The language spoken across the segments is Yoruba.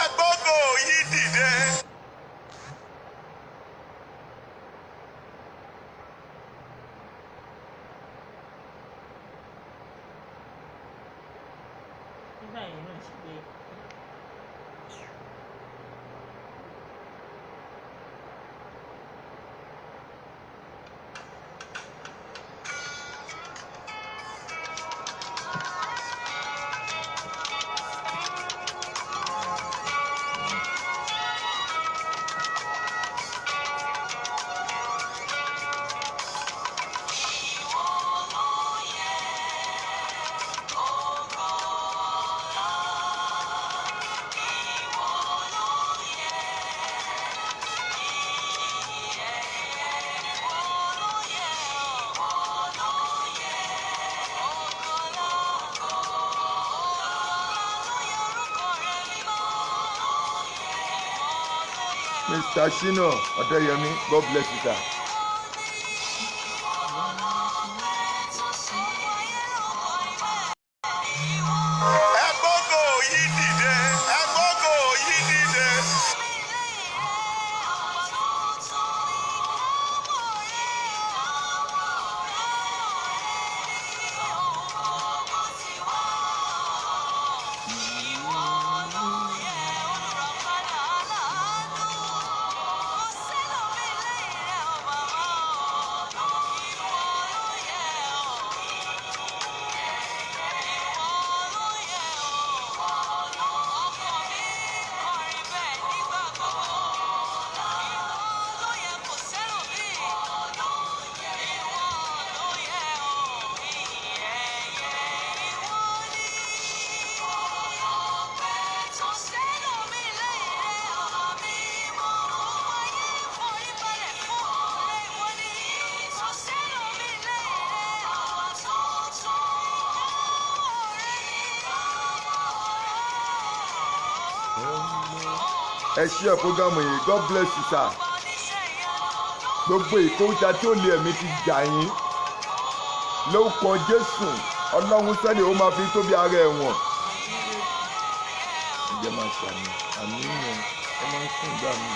Ẹgbọ́gò yìí dìde. Nígbà yẹn náà ṣe pé Mr. Shino Odeyemi, God bless you, sir. Ẹgbọ́gò yìí dìde. Ẹgbọ́gò yìí dìde. Ẹ ṣí ẹ̀ fúgàmù yìí, God bless you, sir. Gbogbo ìkóríta tí ó lé ẹ̀mí ti jà yín lórúkọ Jésù, Ọlọ́run sẹ́lẹ̀ ó máa fi tóbi ara ẹ̀ wọ̀n. Ǹjẹ́ máa ṣàmì àmì yẹn ẹ máa ń sùn gbà mí.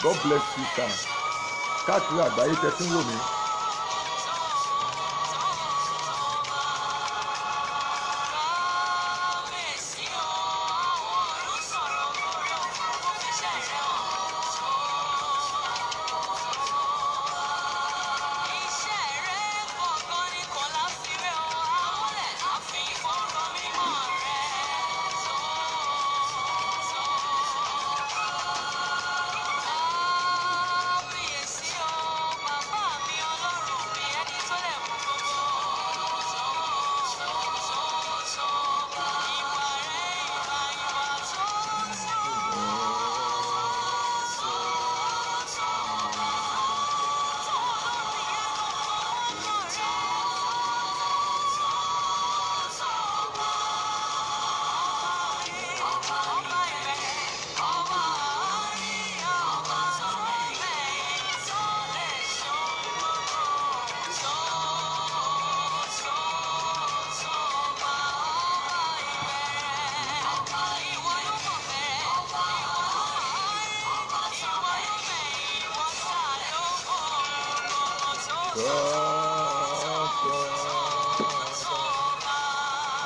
God bless you, sir. Káàkiri àgbáyé tẹ́tí ń wò mí.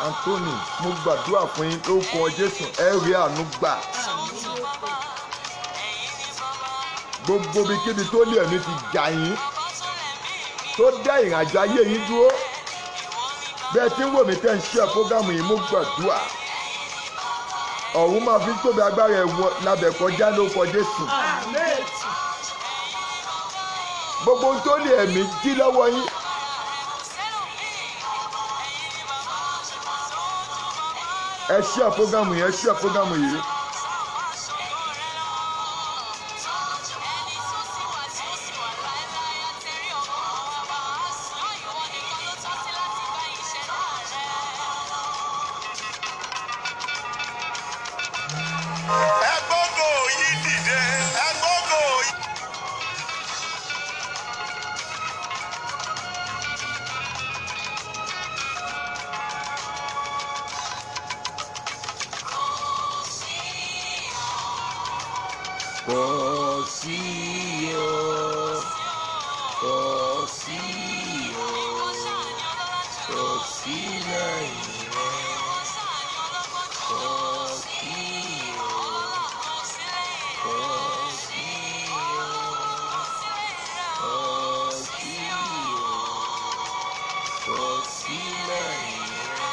Anthony, mo gbàdúrà fún yín lórúkọ Jésù, ẹ rí àánú gbà. Gbogbo ibikíbi tó lé ẹ̀mí ti jà yín, tó dá ìrìnàjò ayé yín dúró. Bẹ́ẹ̀ tí ń wò mí tẹ́ ń ṣe fúgàmù yìí, mo gbàdúrà. Ọ̀run máa fi tóbi agbára ẹ̀ wọ lábẹ́ kọjá lórúkọ Jésù. Gbogbo ohun tó lé ẹ̀mí jí lọ́wọ́ yín. Ẹ ṣí àpógámù yìí, ẹ ṣí àpógámù yìí. kò sí o, kò sí o, kò sí lẹ́yìn rẹ, kò sí o, kò sí o, kò sí o, kò sí lẹ́yìn rẹ.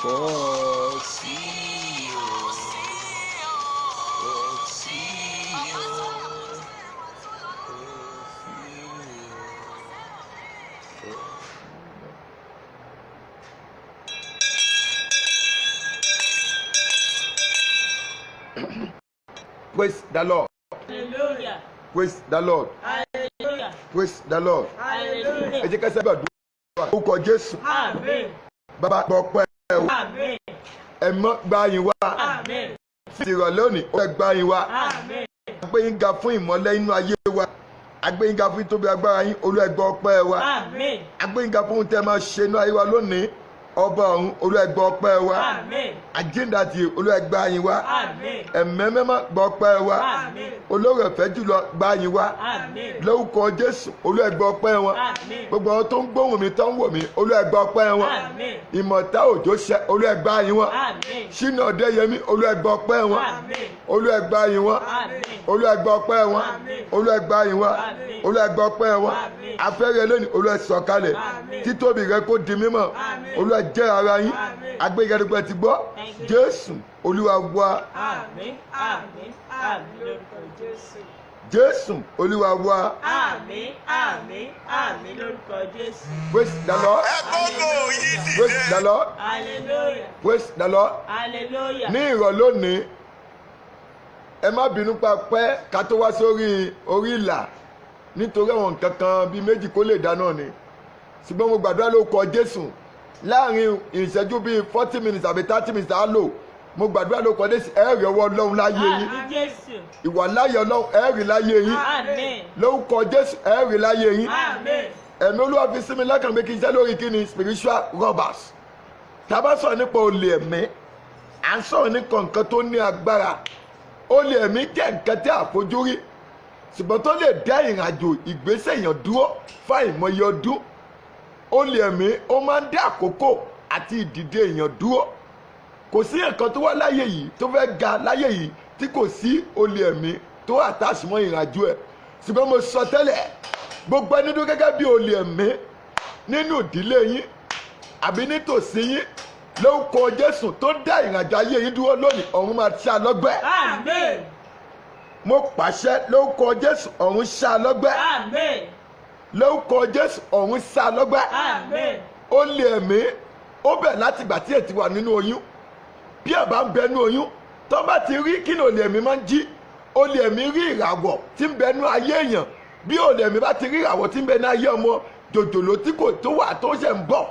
Kò sí. Praise the Lord. Hallelujah. Praise the Lord. Hallelujah. Praise the Lord. Hallelujah. Ẹ jẹ́ ká sábà dúró orúkọ Jésù. Amen. Bàbá gbọ́pẹ́ o. Amen. Ẹ̀mọ́ gba yín wá. Amen. Ti ìrọ̀lẹ́ òní ó fẹ́ gba yín wá. Amen. Agbẹ́yìn ga fún ìmọ́lẹ̀ inú ayé wa. Agbẹ́yìn ga fún ìtóbi agbára yín Olúwa gbọ́ ọpẹ́ wa. Amen. Agbẹ́yìn ga fún ohun tẹ́ máa ṣe inú ayé wa lónìí. Ọba ọ̀run Olúwa gbọ́ ọpẹ́ wa. Amen. Àjíǹde ti Olúwa gba yín wá. Amen. Ẹ̀mẹ́ mẹ́mọ́ gbọ́ ọpẹ́ wa. Amen. Olórí ọ̀fẹ́ jùlọ gba yín wá. Amen. Lórúkọ Jésù Olúwa gbọ́ ọpẹ́ wọn. Amen. Gbogbo àwọn tó ń gbóhùn mi tó ń wò mí Olúwa gbọ́ ọpẹ́ wọn. Amen. Ìmọ̀ta òjò ṣẹ Olúwa gba yín wọn. Amen. Ṣínà Ọdẹ́yẹmí Olúwa gbọ́ ọpẹ́ wọn. Amen. Olúwa gba yín wọn. Amen. Olúwa gbọ́ ọpẹ́ wọn. Amen. Olúwa gba yín wọn. Amen. Olúwa gbọ́ ọpẹ́ wọn. Amen. Afẹ́rẹ́ lónìí Olúwa sọ̀kalẹ̀. Amen. Títóbi rẹ kó di mímọ́. Amen. Olúwa jẹ́ ara yín. Amen. Agbẹ́gẹ́dẹ́gbẹ́ ti gbọ́. Thank you. Jésù Olúwa wá. Amen. Amen. Amen. Lórúkọ Jésù. Jésù Olúwa wá. Amen. Amen. Amen. Lórúkọ Jésù. Praise the Lord. Ẹ gbọ́dọ̀ yí Praise the dìde. Lord. Hallelujah. Praise the Lord. Hallelujah. Ní ìrọ̀lẹ́ òní ẹ má bínú pa pẹ́ ká tó wá sórí orí ìlà nítorí àwọn nǹkan kan bíi méjì kó lè dáná ni ṣùgbọ́n mo gbàdúrà lórúkọ Jésù láàrin ìṣẹ́jú bíi 40 minutes àbí 30 minutes á lò mo gbàdúrà lórúkọ Jésù ẹ rí ọwọ́ Ọlọ́run láyé yín Àmín Jésù. ìwà láyé Ọlọ́run ẹ rí láyé yín Amen. lórúkọ Jésù ẹ rí láyé yín Amen. ẹ̀mí Olúwa fi sí mi lọ́kàn pé kí n ṣe lórí kí ni spiritual robbers tá a bá sọ̀rọ̀ nípa olè ẹ̀mí à ń sọ̀rọ̀ nípa nǹkan tó ní agbára olè ẹ̀mí jẹ́ nǹkan tí a fojú rí ṣùgbọ́n tó lè dá ìrìnàjò ìgbésẹ̀ èèyàn dúró fún àìmọye ọdún olè ẹ̀mí ó máa ń dá àkókò àti ìdìde èèyàn dúró kò sí nǹkan tó wá láyé yìí tó fẹ́ ga láyé yìí tí kò sí olè ẹ̀mí tó àtàṣùmọ̀ ìrìnàjò ẹ̀ ṣùgbọ́n mo sọ tẹ́lẹ̀ gbogbo ẹni dúró gẹ́gẹ́ bí olè ẹ̀mí nínú ìdílé yín àbí nítòsí yín lórúkọ Jésù tó dá ìrìnàjò ayé yín dúró lónìí ọ̀run máa ṣá lọ́gbẹ́. Amen. Mo pàṣẹ lórúkọ Jésù ọ̀run ṣá lọ́gbẹ́. Amen. Lórúkọ Jésù ọ̀run ṣá lọ́gbẹ́. Amen. Olè ẹ̀mí ó bẹ̀ láti ìgbà tí ẹ ti wà nínú oyún bí ẹ bá ń bẹ nínú oyún tó bá ti rí kí ni olè ẹ̀mí máa ń jí olè ẹ̀mí rí ìràwọ̀ tí ń bẹ nínú ayé èèyàn bí olè ẹ̀mí bá ti rí ìràwọ̀ tí ń bẹ ní ayé ọmọ jòjòló tí kò tó wà tó ṣẹ̀ ń bọ̀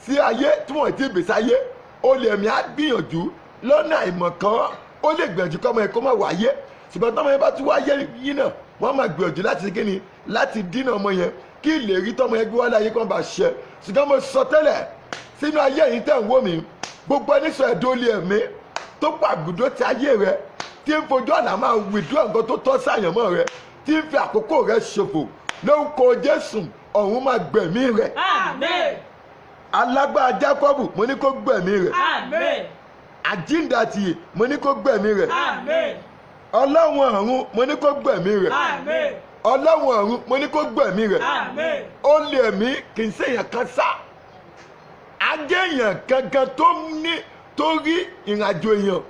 sí ayé tí wọ́n ti bèsè ayé olè ẹ̀mí á gbìyànjú lọ́nà àìmọ̀ kan ó lè gbìyànjú kọ́mọ yẹn kó má wáyé ṣùgbọ́n tọ́mọ yẹn bá tún wáyé yín náà wọ́n máa gbìyànjú láti ṣe kíni láti dínà ọmọ yẹn kí ìlérí tọ́mọ yẹn gbé wá láyé kan bá ṣẹ ṣùgbọ́n mo sọ tẹ́lẹ̀ sínú ayé yìí tẹ̀ ń wò mí gbogbo ẹni sọ ẹ̀dọ́ olè ẹ̀mí tó pàgùdó ti ayé rẹ tí ń fojú àná máa withdraw nǹkan tó tọ́ sàyànmọ́ rẹ tí ń fi àkókò rẹ ṣòfò lórúkọ Jésù ọ̀run máa gbẹ̀mí rẹ. Amen. Alágbára Jákọ́bù mo ní kó gbẹ̀mí rẹ̀. Amen. Àjíǹde àtìyè mo ní kó gbẹ̀mí rẹ̀. Amen. Ọlọ́run ọ̀run mo ní kó gbẹ̀mí rẹ̀. Amen. Ọlọ́run ọ̀run mo ní kó gbẹ̀mí rẹ̀. Amen. Olè ẹ̀mí kì í ṣèyàn kan sá. Agéèyàn gangan tó rí ìrìnàjò èèyàn.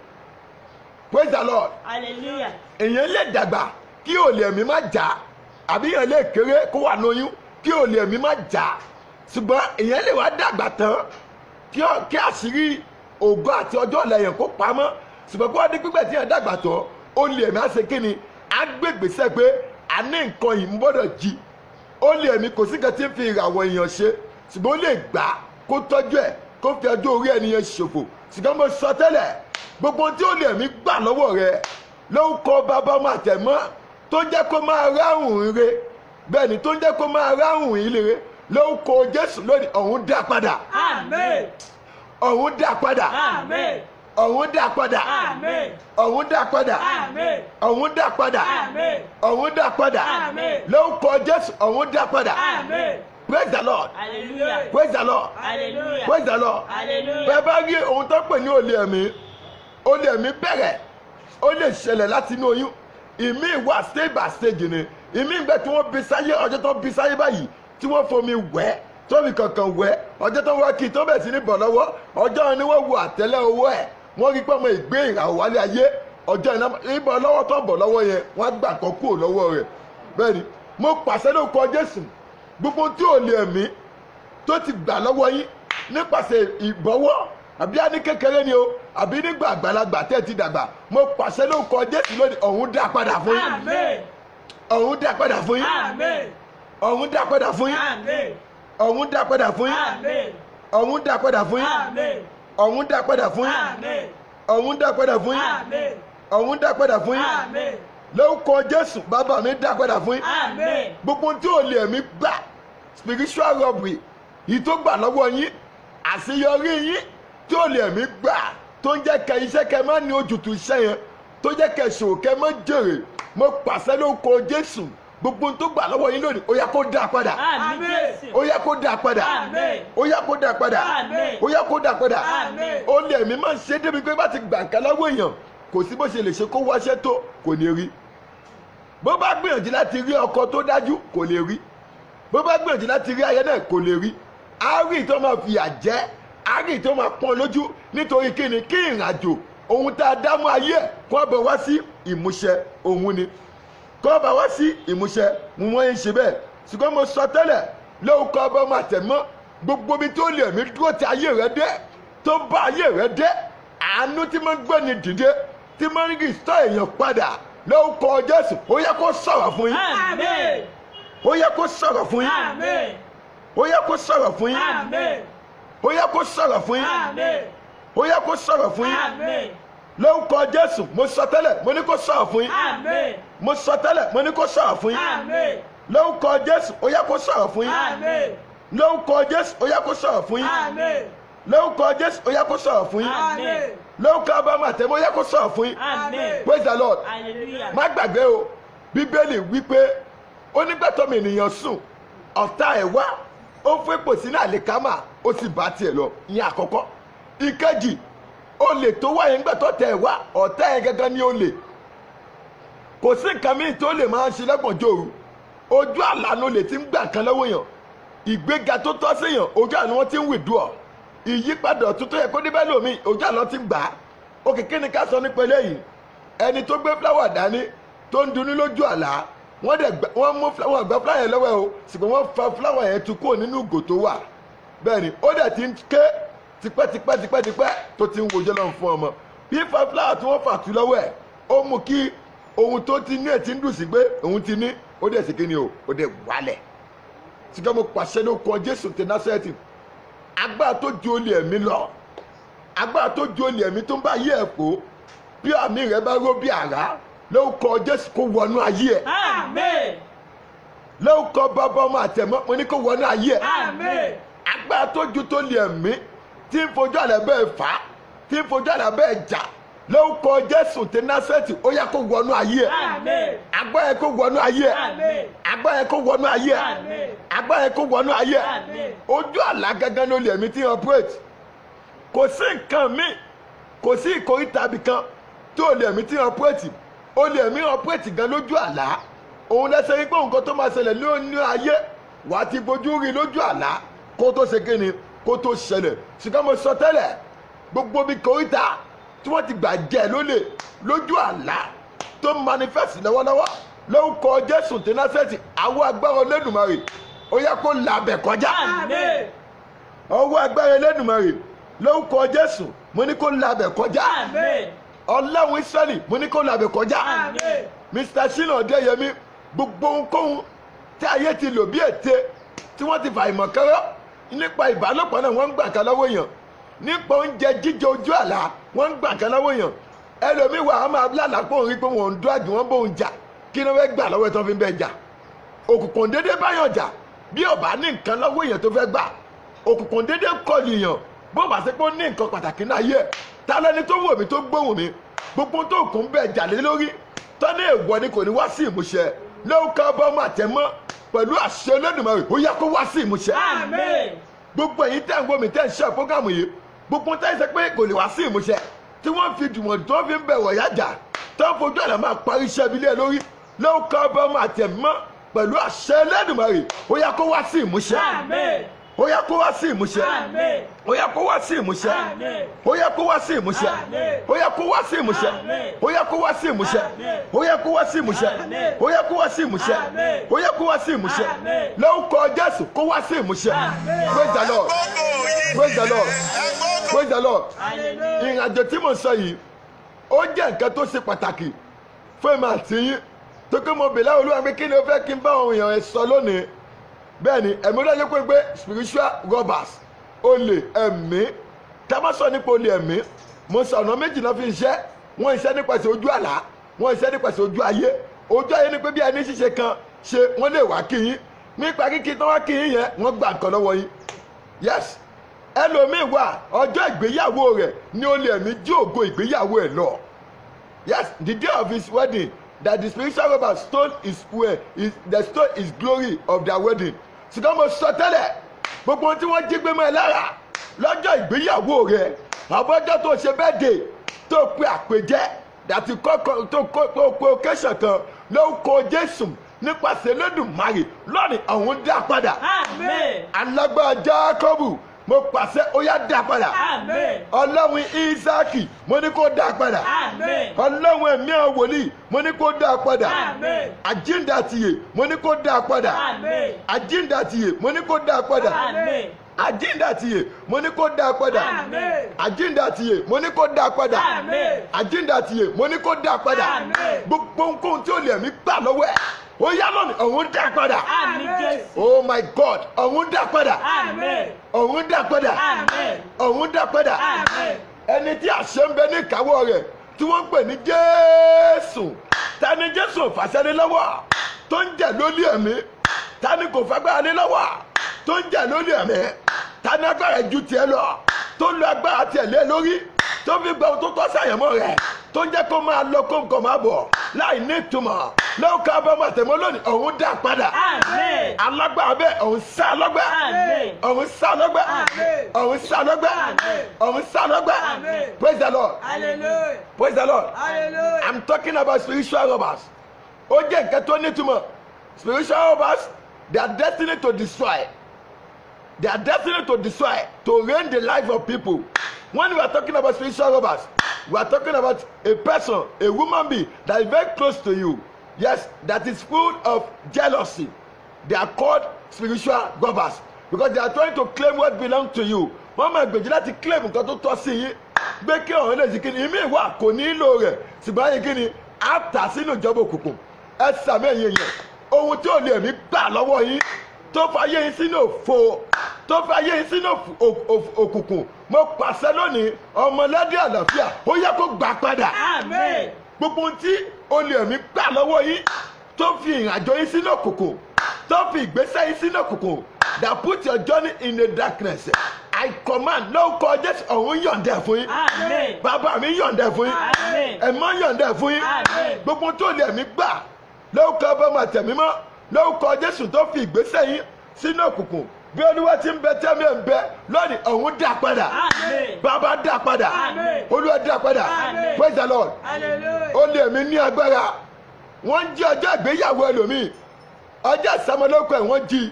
Praise the Lord. Hallelujah. Èèyàn lè dàgbà kí olè ẹ̀mí má jà àbí èèyàn lè kéré kó wà lóyún kí olè ẹ̀mí má jà ṣùgbọ́n èèyàn lè wá dàgbà tán kí àṣírí ògo àti ọjọ́ ọ̀la èèyàn kó pamọ́ ṣùgbọ́n kó wá dé pípẹ́ tí èèyàn dàgbà tán olè ẹ̀mí á ṣe kí ni á gbégbèsè pé a ní nǹkan yìí ń gbọ́dọ̀ jí olè ẹ̀mí kò sí kan tí ń fi ìràwọ̀ èèyàn ṣe ṣùgbọ́n ó lè gbà kó tọ́jú ẹ̀ kó fi ọjọ́ orí ẹni yẹn ṣòfò ṣùgbọ́n mo sọ tẹ́lẹ̀ gbogbo tí olè ẹ̀mí gbà lọ́wọ́ rẹ lórúkọ bàbá ọmọ àtẹ̀mọ́ tó ń jẹ́ kó máa ráhùn ire bẹ́ẹ̀ ni tó ń jẹ́ kó máa ráhùn ire lórúkọ Jésù lónìí ọ̀run dá padà. Àmín. ọ̀run dá padà. Àmín. ọ̀run dá padà. Àmín. ọ̀run dá padà. Àmín. ọ̀run dá padà. Àmín. ọ̀run dá padà. Àmín. lórúkọ Jésù ọ̀run dá padà. Àmín. Praise the Lord. Hallelujah. Praise the Lord. Hallelujah. Praise the Lord. Hallelujah. bẹ́ẹ̀ bá rí ohun tó pè ní olè ẹ̀mí bẹ̀rẹ̀ ó lè ṣẹlẹ̀ láti inú oyún ìmí ìwà stage by stage ni ìmí ìgbẹ́ tí wọ́n bí sáyé ọjọ́ tó bí sáyé báyìí tí wọ́n fomi wẹ̀ tó fi kankan wẹ̀ ọjọ́ tó wá kí tó bẹ̀ sí ní bọ̀ lọ́wọ́ ọjọ́ ni wọ́n wo àtẹ́lẹ̀ owó ẹ̀ wọ́n rí pé ọmọ ìgbé ìràwọ̀ wálé ayé ọjọ́ ìbọn lọ́wọ́ tó bọ̀ lọ́wọ́ yẹn wọ́n á gbà kọ́ kúrò lọ́wọ́ rẹ̀ bẹ́ẹ̀ ni mo pàṣẹ lórúkọ Jésù gbogbo tí olè ẹ̀mí tó ti gbà lọ́wọ́ yín nípasẹ̀ ìbọ̀wọ́ àbí á ní kékeré ni o àbí nígbà àgbàlagbà tẹ́ ti dàgbà mo pàṣẹ lórúkọ Jésù lónìí ọ̀run dá padà fún yín. Àmín. ọ̀run dá padà fún yín. Àmín. ọ̀run dá padà fún yín. Àmín. ọ̀run dá padà fún yín. Àmín. ọ̀run dá padà fún yín. Àmín. ọ̀run dá padà fún yín. Àmín. ọ̀run dá padà fún yín. Àmín. ọ̀run dá padà fún yín. Àmín. lórúkọ Jésù bàbá mi dá padà fún yín. Àmín. gbogbo tí olè ẹ̀mí gbà spiritual robbery yìí tó gbà lọ́wọ́ yín àṣeyọrí yín tí olè ẹ̀mí gbà tó ń jẹ́ kẹ́ iṣẹ́ kẹ́ má ní ojútùú iṣẹ́ yẹn tó jẹ́ kẹ́ ṣòwò kẹ́ má jèrè mo pàṣẹ lórúkọ Jésù gbogbo tó gbà lọ́wọ́ yín lónìí ó yá kó dá padà. Àmín. ó yá kó dá padà. Àmín. ó yá kó dá padà. Àmín. ó yá kó dá padà. Àmín. olè ẹ̀mí máa ń ṣe débi pé bá ti gbà nǹkan lọ́wọ́ èèyàn kò sí bó ṣe lè ṣe kó wáṣẹ́ tó kò ní rí bó bá gbìyànjú láti rí ọkọ tó dájú kò lè rí bó bá gbìyànjú láti rí aya náà kò lè rí á rí tó máa fìyà jẹ á rí tó máa pọ́n lójú nítorí kíni kí ìrìnàjò ohun tá a dá mọ́ ayé ẹ̀ kó bá wá sí ìmúṣẹ òun ni kó bá wá sí ìmúṣẹ wọ́n ń ṣe bẹ́ẹ̀ ṣùgbọ́n mo sọ tẹ́lẹ̀ lórúkọ ọba ọmọ àtẹ̀mọ́ gbogbo ibi tó lè mí dúró ti ayé rẹ dé tó bá ayé rẹ dé àánú tí mo ń gbé ni dìde tí mo ń rí sọ èèyàn padà lórúkọ Jésù ó yẹ kó sọ̀rọ̀ fún yín. Àmín. ó yẹ kó sọ̀rọ̀ fún yín. Àmín. ó yẹ kó sọ̀rọ̀ fún yín. Àmín. ó yẹ kó sọ̀rọ̀ fún yín. Àmín. ó yẹ kó sọ̀rọ̀ fún yín. Àmín. lórúkọ Jésù mo sọ tẹ́lẹ̀ mo ní kó sọ̀rọ̀ fún yín. Àmín. mo sọ tẹ́lẹ̀ mo ní kó sọ̀rọ̀ fún yín. Àmín. lórúkọ Jésù ó yẹ kó sọ̀rọ̀ fún yín. Àmín. lórúkọ Jésù ó yẹ kó sọ̀rọ̀ fún yín. Àmín. lórúkọ Jésù ó yẹ kó sọ̀rọ̀ fún yín. Àmín. lórúkọ Abrahamu àtẹ̀mọ́ ó yẹ kó sọ̀rọ̀ fún yín. Àmín. Praise the Lord. Hallelujah. má gbàgbé o Bíbélì wípé onígbàtọ́mọ ènìyàn sùn ọ̀tá ẹ̀ wá ó fún èpò sínú àlìkámà ó sì bá tiẹ̀ lọ ìyẹn àkọ́kọ́ ìkejì olè tó wáyé ńgbàtọ́ tẹ̀ ẹ̀ wá ọ̀tá ẹ̀ gẹ́gẹ́ ní olè kò sí nǹkan míì tó lè máa ń ṣe lọ́gbọ̀njọ́ òru ojú àlá ló lè ti ń gbà kan lọ́wọ́ èèyàn ìgbéga tó tọ́ séèyàn ojú àná wọn ti ń withdraw ìyípadà ọ̀tún tó yẹ kó débẹ̀ lómi ojú àná ti ń gbà á òkè kí ni ká sọ nípa eléyìí ẹni tó gbé fúláwà dání tó ń dunní lójú àlá wọ́n mú fúláwà gbá fúláwà yẹn lọ́wọ́ ẹ̀ o ṣùgbọ́n wọ́n fa fúláwà yẹn tu kúrò nínú ìgò tó wà bẹ́ẹ̀ ni ó dẹ̀ ti ń ké tipẹ́tipẹ́ tó ti ń wojọ́ lọ́n fún ọmọ bí fa fúláwà tí wọ́n fà tu lọ́wọ́ ẹ̀ ó mú kí ohun tó ti ní ẹ̀ ti ń dùn sí pé òun ti ní ó dẹ̀ sí kíni o ó dẹ̀ wálẹ̀ ṣùgbọ́n mo pàṣẹ ló kọ Jésù ti Násárẹ́tì agbára tó ju olè ẹ̀mí lọ agbára tó ju olè ẹ̀mí tó ń bá yé ẹ̀ pò bí àmì rẹ̀ bá ró bí àrá lórúkọ Jésù kó wọnú ayé ẹ̀. Àmín. lórúkọ bàbá ọmọ àtẹ̀mọ́ mo ní kó wọnú ayé ẹ̀. Àmín. agbára tó ju tó lè ẹ̀mí tí ń fojú àlẹ́ bẹ́ẹ̀ fà á tí ń fojú àlẹ́ bẹ́ẹ̀ jà lórúkọ Jésù ti Násárẹ́tì ó yá kó wọnú ayé ẹ̀. Àmín. agbára yẹn kó wọnú ayé ẹ̀. Àmín. agbára yẹn kó wọnú ayé ẹ̀. Àmín. agbára yẹn kó wọnú ayé ẹ̀. Àmín. ojú àlá gángan ló lè ẹ̀mí tí ń operate kò sí nǹkan míì kò sí ìkórìtà ibìkan tó lè ẹ̀mí tí ń operate ó lè ẹ̀mí operate gan lójú àlá òun lẹ́sẹ̀ rí pé nǹkan tó máa ṣẹlẹ̀ lónìí ayé wà á ti bójú rí lójú àlá kó tó ṣe kíni kó tó ṣẹlẹ̀ ṣùgbọ́n mo sọ tẹ́lẹ̀ gbogbo bí kórìtà tí wọ́n ti gbà jẹ́ lólè lójú àlá tó manifest lọ́wọ́lọ́wọ́ lórúkọ Jésù tí Násárẹ́tì àwọn agbára Olódùmarè ó yá kó làbẹ̀ kọjá. Àmín. ọwọ́ agbára Olódùmarè lórúkọ Jésù mo ní kó làbẹ̀ kọjá. Àmín. Ọlọ́run Ísírẹ́lì mo ní kó làbẹ̀ kọjá. Àmín. Mr. Shina Ọdẹ́yẹmí gbogbo ohunkóhun tí ayé ti lò bí ète tí wọ́n ti fà ìmọ̀ kẹ́rọ́ nípa ìbálòpọ̀ náà wọ́n ń gbà kan lọ́wọ́ èèyàn, nípa oúnjẹ jíjẹ ojú àlá wọ́n ń gbà kan lọ́wọ́ èèyàn. ẹlòmíì wà á máa lálàá pé òun rí pé wọ́n ń dún àjù wọ́n bóun jà, kí ló fẹ́ gbà lọ́wọ́ ẹ̀ tó fi ń bẹ́ẹ̀ jà? òkùnkùn dédé báyọ̀ jà bí ò bá ní nǹkan lọ́wọ́ èèyàn tó fẹ́ gbà, òkùnkùn dédé kọlù èèyàn bó bá ṣe pé ó ní nǹkan pàtàkì náà yẹ. ta lẹni tó wò mí tó gbóhùn mi gbogbo tó kún bẹ́ẹ̀ jà lé lórí tọ́ni èèwọ̀ ni kò ní wá sí ìmúṣẹ lórúkọ ọba ọmọ àtẹmọ́ pẹ̀lú àṣẹ Olódùmarè ó yá kó wá sí ìmúṣẹ. Àmín. gbogbo èyí tẹ́ ń wò mí tẹ́ ń ṣe àpọ́gàmù yìí gbogbo tẹ́ ń sẹ pé kò lè wá sí ìmúṣẹ tí wọ́n fi dùnmọ̀ tó fi ń bẹ̀wọ̀ yájà tó ń fojú àlà máa parí iṣẹ́ ibi lé lórí lórúkọ ọba ọmọ àtẹmọ́ pẹ̀lú àṣẹ Olódùmarè ó yá kó wá sí ìmúṣẹ. Àmín. ó yá kó wá sí ìmúṣẹ. Àmín. ó yá kó wá sí ìmúṣẹ. Àmín. ó yá kó wá sí ìmúṣẹ. Àmín. ó yá kó wá sí ìmúṣẹ. Àmín. ó yá kó wá sí ìmúṣẹ. Àmín. ó yá kó wá sí ìmúṣẹ. Àmín. ó yá kó wá sí ìmúṣẹ. Àmín. ó yá kó wá sí ìmúṣẹ. Àmín. lórúkọ Jésù kó wá sí ìmúṣẹ. Àmín. praise the Lord. Gbogbo yìí praise the Lord. ẹgbọ́gbò. praise the Lord. Hallelujah. ìrìn àjò tí mo sọ yìí ó jẹ́ nǹkan tó ṣe pàtàkì fún èmi àti yín tó kí mo bèèrè láwọn Olúwa pé kí ni ó fẹ́ kí n bá àwọn èèyàn ẹ̀ sọ lónìí. bẹ́ẹ̀ ni ẹ̀mí ló yẹ pé spiritual robbers olè ẹ̀mí tá a bá sọ nípa olè ẹ̀mí mo sọ ọ̀nà méjì náà fi ń ṣe wọ́n ń ṣe nípasẹ̀ ojú àlá wọ́n ń ṣe nípasẹ̀ ojú ayé ni pé bí ẹni ṣíṣe kan ṣe wọ́n lè wá kí yín nípa kíkí tó wá kí yín yẹn wọ́n gbà nǹkan lọ́wọ́ yín. yes ẹlòmíì wà ọjọ́ ìgbéyàwó rẹ̀ ni olè ẹ̀mí jí ògo ìgbéyàwó ẹ̀ lọ. yes the day of his wedding that the spiritual robber stole his they stole his glory of their wedding. ṣùgbọ́n mo sọ tẹ́lẹ̀ gbogbo ohun tí wọ́n jí gbé mọ́ ẹ lára lọ́jọ́ ìgbéyàwó rẹ̀ àbọ̀jọ́ tó ṣe birthday tó pe àpèjẹ àti tó pe occasion kan lórúkọ Jésù nípasẹ̀ Olódùmarè lónìí ọ̀hún dá padà. Àmín. alágbára Jákọ́bù mo pàṣẹ ó yá dá padà. Àmín. Ọlọ́run Ísáàkì mo ní kó dá padà. Àmín. Ọlọ́run ẹ̀mí àwọn wòlíì mo ní kó dá padà. Àmín. àjíǹde àtìyè mo ní kó dá padà. Àmín. àjíǹde àtìyè mo ní kó dá padà. Àmín. àjíǹde àtìyè mo ní kó dá padà. Àmín. àjíǹde àtìyè mo ní kó dá padà. Àmín. àjíǹde àtìyè mo ní kó dá padà. Àmín. gbogbo nǹkan tí ó lè mí gbà lọ́wọ́ ẹ̀ ó yá lónìí ọ̀hún dá padà. Àmín Jésù. oh my God ọ̀hún dá padà. Àmín. ọ̀hún dá padà. Àmín. ọ̀hún dá padà. Àmín. ẹni tí àṣẹ ń bẹ ní ìkáwọ́ rẹ̀ tí wọ́n ń pè ní Jésù tani Jésù fàṣẹ ní lọ́wọ́ tó ń jẹ lórí ẹ̀mí tani kò fagbára ní lọ́wọ́ tó ń jẹ lórí ẹ̀mí tani agbára ju tiẹ̀ lọ tó lo agbára tiẹ̀ lé lórí tó fi gba ohun tó tọ́ sàyẹ̀mọ́ rẹ̀ tó ń jẹ́ kó máa lọ kó nǹkan máa bọ̀ láì ní ìtumọ̀ lóòkà abọ́mọ àtẹ̀mọ́ lónìí ọ̀hún dá padà. Àmín. alágbára bẹ́ẹ̀ ọ̀hún sá lọ́gbà. Àmín. ọ̀hún sá lọ́gbà. Àmín. ọ̀hún sá lọ́gbà. Àmín. ọ̀hún sá lọ́gbà. Àmín. praise the Lord. Hallelujah. praise the Lord. Hallelujah. I'm talking about spiritual robbers. ó jẹ́ nǹkan tó nítumọ̀ spiritual robbers they are destined to destroy. They are destined to destroy, to ruin the life of people. When we are talking about spiritual robbers, we are talking about a person, a woman being that is very close to you. Yes, that is full of jealousy. They are called spiritual robbers because they are trying to claim what belongs to you. Wọ́n máa gbèjì láti claim nǹkan tó tọ́ sí yín. Gbé kí ọ̀hún lè ṣe kí ni ìmí ìwà kò nílò rẹ̀ ṣùgbọ́n yín kí ni á tà sínú ìjọba òkùnkùn. Ẹ sàmì ẹ̀yìn yẹn. Ohun tí ò lè mí gbà lọ́wọ́ yín tó fa ayé yín sínú òfo tó fa ayé yín sínú òkùnkùn mo pàṣẹ lónìí ọmọlẹ́dẹ́ àlàáfíà ó yẹ kó gbà padà. Àmín. gbogbo ohun tí olè ẹ̀mí gbà lọ́wọ́ yín tó fi ìrìnàjò yín sínú òkùnkùn tó fi ìgbésẹ̀ yín sínú òkùnkùn that put your journey in the darkness I command lórúkọ Jésù ọ̀hún yọ̀ǹda fún yín. Àmín. bàbá mi yọ̀ǹda fún yín. Àmín. ẹ̀mọ́ yọ̀ǹda fún yín. Àmín. gbogbo ohun tó olè ẹ̀mí gbà lórúkọ ọba màtẹ̀mímọ́ lórúkọ Jésù tó fi ìgbésẹ̀ yín sínú òkùnkùn bí Olúwa ti ń bẹ tẹ́mi ẹ̀ ń bẹ lónìí ọ̀hún dá padà. Àmín. bàbá dá padà. Àmín. Olúwa dá padà. Àmín. praise the Lord. Hallelujah. ó lé mi ní agbára wọ́n ń jí ọjọ́ ìgbéyàwó ẹlòmíì ọjọ́ ìsọmọlórúkọ ẹ̀ wọ́n jí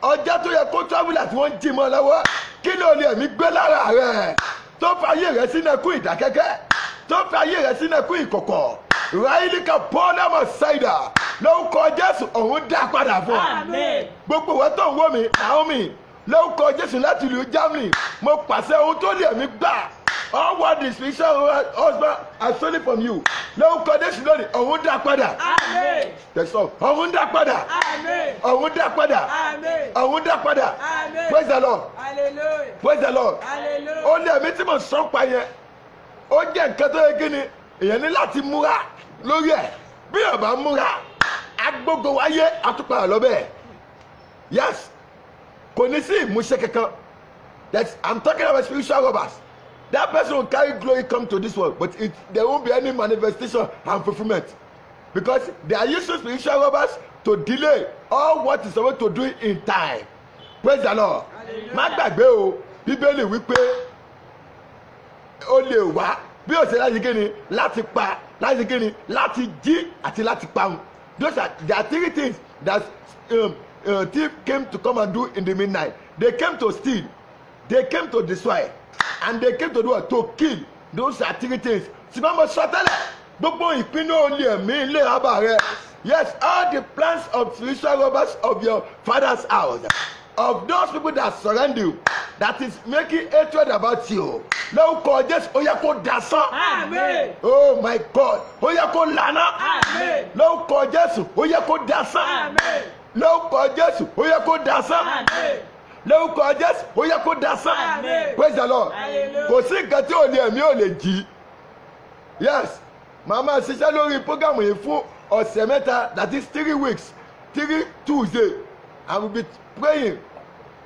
ọjọ́ tó yẹ kó travel àti wọ́n ń jí mọ́ lọ́wọ́ kí ló lé mi gbé lára rẹ̀ tó fa ayé rẹ̀ sínú ẹkún ìdákẹ́kẹ́ tó fa ayé rẹ̀ sínú ẹkún ìkọ̀kọ̀ ráìlíkà pọ́nàmọ̀ ṣáìdà lórúkọ Jésù ọ̀run dá padà fún ọ. Amen. Gbogbo wọn tó ń wò mí Naomi lórúkọ Jésù láti ìlú Germany mo pàṣẹ ohun tó lè mí gbà. All what the spiritual husband has stolen from you. Lórúkọ Jésù lónìí ọ̀run dá padà. Amen. Tẹ̀sán ọ̀run dá padà. Amen. ọ̀run dá padà. Amen. ọ̀run dá padà. Amen. Praise the Lord. Hallelujah. Praise the Lord. Hallelujah. Ó lé ẹ̀mí tí mo sọ pa yẹn ó jẹ́ nǹkan tó yẹ kí ni èèyàn ní láti múra lórí ẹ̀ bí èèyàn bá múra agbógo wáyé àtúpalà lọ́bẹ̀. Yes, kò ní sí ìmúṣẹ kankan. I'm talking about spiritual robbers. That person will carry glory come to this world, but there won't be any manifestation and fulfillment because they are using spiritual robbers to delay all what is supposed to do in time. Praise the Lord. Má gbàgbé o, Bíbélì wípé ó lè wá bí ó ṣe láti kíni láti pa láti kíni láti jí àti láti parun. Those are the three things that thief came to come and do in the midnight. They came to steal, they came to destroy, and they came to do what? To kill. Those are three things. Ṣùgbọ́n mo sọ tẹ́lẹ̀ gbogbo ìpinnu olè mi ilé rábà rẹ. Yes, all the plans of spiritual robbers of your father's house, of those people that surround you, that is making hatred about you. Lórúkọ Jésù ó yẹ kó dasán. Amen. Oh my God, ó yẹ kó lànà. Amen. Lórúkọ Jésù ó yẹ kó dasán. Amen. Lórúkọ Jésù ó yẹ kó dasán. Amen. Lórúkọ Jésù ó yẹ kó dasán. Amen. Praise the Lord. Hallelujah. Kò sí nǹkan tí ò lè ẹ̀mí ò lè jí. Yes, màmá ṣiṣẹ́ lórí program yìí fún ọ̀sẹ̀ mẹ́ta, that is 3 weeks, 3 Tuesday. I will be praying,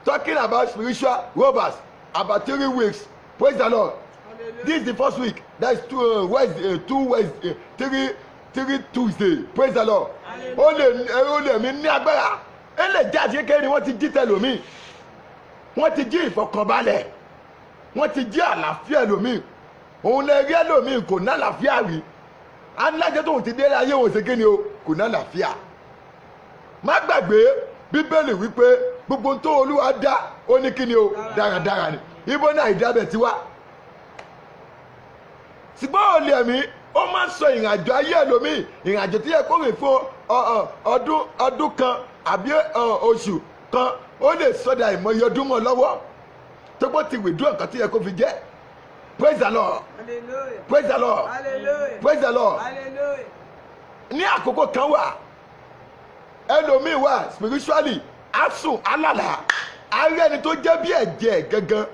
talking about spiritual robbers about 3 weeks. Praise the Lord. Hallelujah. This is the first week. That is 2 Wednesday, 3 Tuesday. Praise the Lord. Hallelujah. Ó lè mí ní agbára. Ẹ lè jẹ́ àṣekẹ́ ni wọ́n ti jí tẹlòmíì. Wọ́n ti jí ìfọkànbalẹ̀. Wọ́n ti jí àlàáfíà ẹlòmíì. Òun lè rí ẹlòmíì kò ná àlàáfíà rí. Alájẹ́ tóun ti dé ayé òun ṣe kí ni o kò ná àlàáfíà. Má gbàgbé Bíbélì wípé gbogbo tó Olúwa dá ó ní kí ni o dáradára ni. Ibo náà ìdábẹ̀ ti wá. Ṣùgbọ́n olè ẹ̀mí ó máa ń sọ ìrìnàjò ayé ẹlòmíì, ìrìnàjò tí yẹ kó rìn fún ọdún kan àbí oṣù kan, ó lè sọdá ìmọ̀ye ọdún mọ́ lọ́wọ́ tó bó ti withdraw nǹkan tí yẹ kó fi jẹ́. Praise the Lord. Hallelujah. Praise the Lord. Hallelujah. Praise the Lord. Hallelujah. Ní àkókò kan wà ẹlòmíì wà spiritually á sùn alálà á rí ẹni tó jẹ́ bí ẹ̀jẹ̀ gangan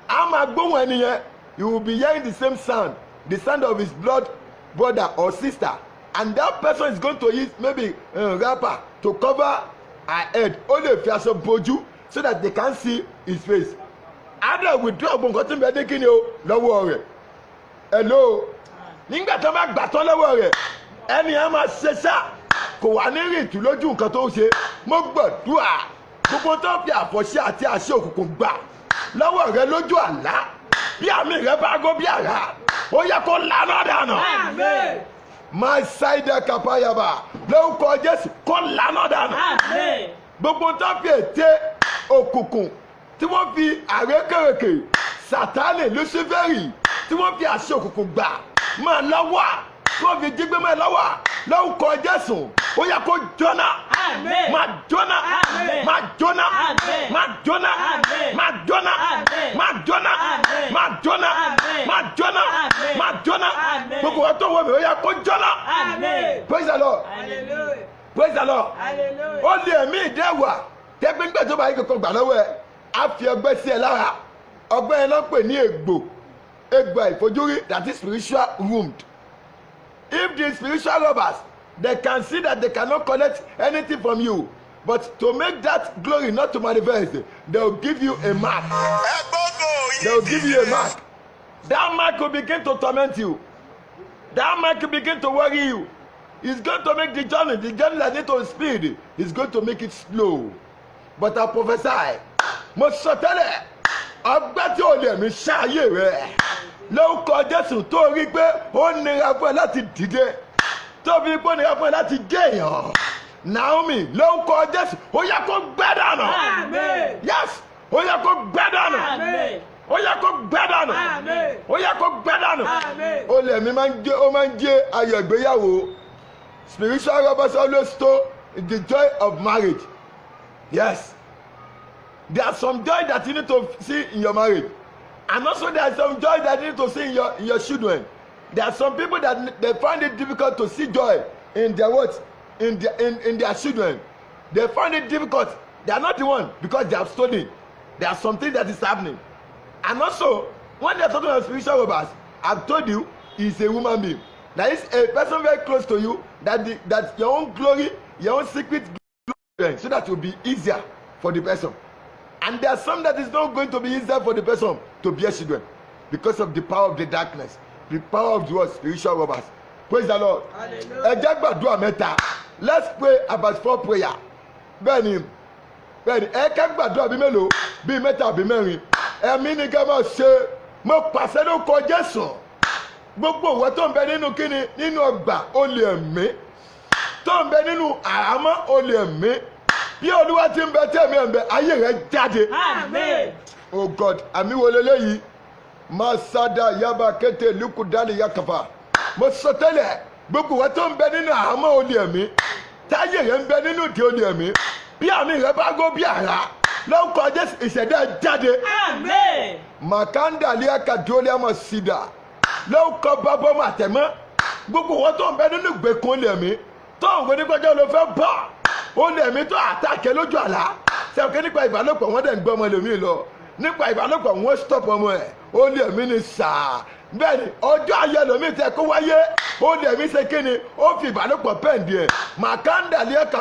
á máa gbóhùn ẹni yẹn. You will be hearing the same sound, the sound of his blood brother or sister, and that person is going to use maybe wrapper to cover her head. Ó lè fi aṣọ bojú so that they can see his face. Ada withdraw gbogbo nǹkan tí ń bẹ ní kíni o lọ́wọ́ rẹ̀. Hello, nígbà tó bá gbà tán lọ́wọ́ rẹ̀ ẹni yẹn máa ṣe sá kò wá ní rìn tù lójú nǹkan tó ń ṣe. Mo gbàdúrà gbogbo tó fi àfọ̀ṣẹ àti àṣẹ òkùnkùn gbà lọ́wọ́ rẹ̀ lójú àlá bí àmì rẹ̀ bá gó bí àrá ó yẹ kó lànà dànù. Amen. My side kapayaba lórúkọ Jésù kó lànà dànù. Amen. Gbogbo tó fi ète òkùnkùn tí wọ́n fi àrékèrèkè Sátánì Lúsífẹ́rì tí wọ́n fi àṣẹ òkùnkùn gbà máa lọ́wọ́ tí wọ́n fi jígbé máa lọ́wọ́ lórúkọ Jésù ó yẹ kó jóná. Amen. Máa jóná. Amen. Máa jóná. Amen. Máa jóná. Amen. Máa jóná. Amen. Máa jóná. Amen. Máa jóná. Amen. Máa jóná. Amen. Máa jóná. Amen. Gbogbo wa tó wọ mi ó yẹ kó jóná. Amen. Praise the Lord. Hallelujah. Praise the Lord. Hallelujah. Ó lé ẹ̀mí ìdẹ́wà tẹ́gbẹ́ngbẹ́ tó bá yí kankan gbà lọ́wọ́ ẹ̀ á fi ọgbẹ́ sí ẹ lára. Ọgbẹ́ yẹn ló ń pè ní egbò àìfojúrí, that is spiritual wound. If the spiritual robbers, they can see that they cannot collect anything from you, but to make that glory not to manifest, they will give you a mark. Ẹgbọ́gò They yìí will give you a dìde. mark. That mark will begin to torment you. That mark will begin to worry you. It's going to make the journey that need to speed, it's going to make it slow. But I prophesy, mo sọ tẹ́lẹ̀, ọgbẹ́ tí ò lè mí ṣáàyè rẹ̀ lórúkọ Jésù tó rí pé ó nira fún ẹ láti dìde, tó fi pé ó nira fún ẹ láti jẹ́ èèyàn. Naomi lórúkọ Jésù ó yẹ kó gbẹ́ dànù. Amen. Yes, ó yẹ kó gbẹ́ dànù. Amen. Ó yẹ kó gbẹ́ dànù. Amen. Ó yẹ kó gbẹ́ dànù. Amen. Olè mi máa ń jẹ́ ayọ̀ ìgbéyàwó. Spiritual robbers always stole the joy of marriage. Yes. There are some joy that you need to see in your marriage. And also there are some joy that you need to see in your children. There are some people that they find it difficult to see joy in their what? In their children. They find it difficult. They are not the one because they have stolen. There are something that is happening. And also, when they are talking about spiritual robbers, I've told you, he's a woman being. There is a person very close to you that your own glory, your own secret glory, so that it will be easier for the person. And there are some that is not going to be easier for the person to bear children because of the power of the darkness, the power of the world, spiritual robbers. Praise the Lord. Let's pray about 4 prayers. Bẹ́ẹ̀ni ẹ ká gbàdúrà bí mélòó bí mẹ́ta bí mẹ́rin ẹ̀mí ni ká máa ṣe mo pàṣẹ ló kọ Jésù gbogbo òwe tó ń bẹ nínú kíni nínú ọgbà olè ẹ̀mí tó ń bẹ nínú àhámọ́ olè ẹ̀mí bí Olúwa ti ń bẹ tẹ̀mí ẹ̀ ń bẹ ayé rẹ̀ jáde. Amen. Oh God, àmì wo leléyìí masada yaba kété lukudali yakafa mo sọ tẹ́lẹ̀ gbogbo òwe tó ń bẹ nínú àhámọ́ olè ẹ̀mí táyé rẹ̀ ń bẹ nínú ìdí olè ẹ̀mí bí àmì rẹ̀ bá gó bí àrá lórúkọ Jésù ìṣẹ̀dá jáde. Amen. Makanda liaka dolia masida lórúkọ bàbá ọmọ àtẹ̀mọ́ gbogbo wọn tó ń bẹ nínú ìgbèkùn olè ẹ̀mí tó ń gbé nígbàjọ́ ló fẹ́ bọ̀ olè ẹ̀mí tó àtàkẹ́ lójú àlá sẹ́wọ̀n nípa ìbálòpọ̀ wọn dẹ̀ ń gbọ́ ọmọ ẹlòmíì lọ nípa ìbálòpọ̀ wọn stop ọmọ ẹ̀ olè ẹ̀mí ni sàá bẹ́ẹ̀ni ọjọ́ ayé ẹlòmíì tẹ kó wáyé olè ẹ̀mí ṣe kíni ó fi ìbálòpọ̀ pẹ́ǹdì ẹ̀ Makanda liaka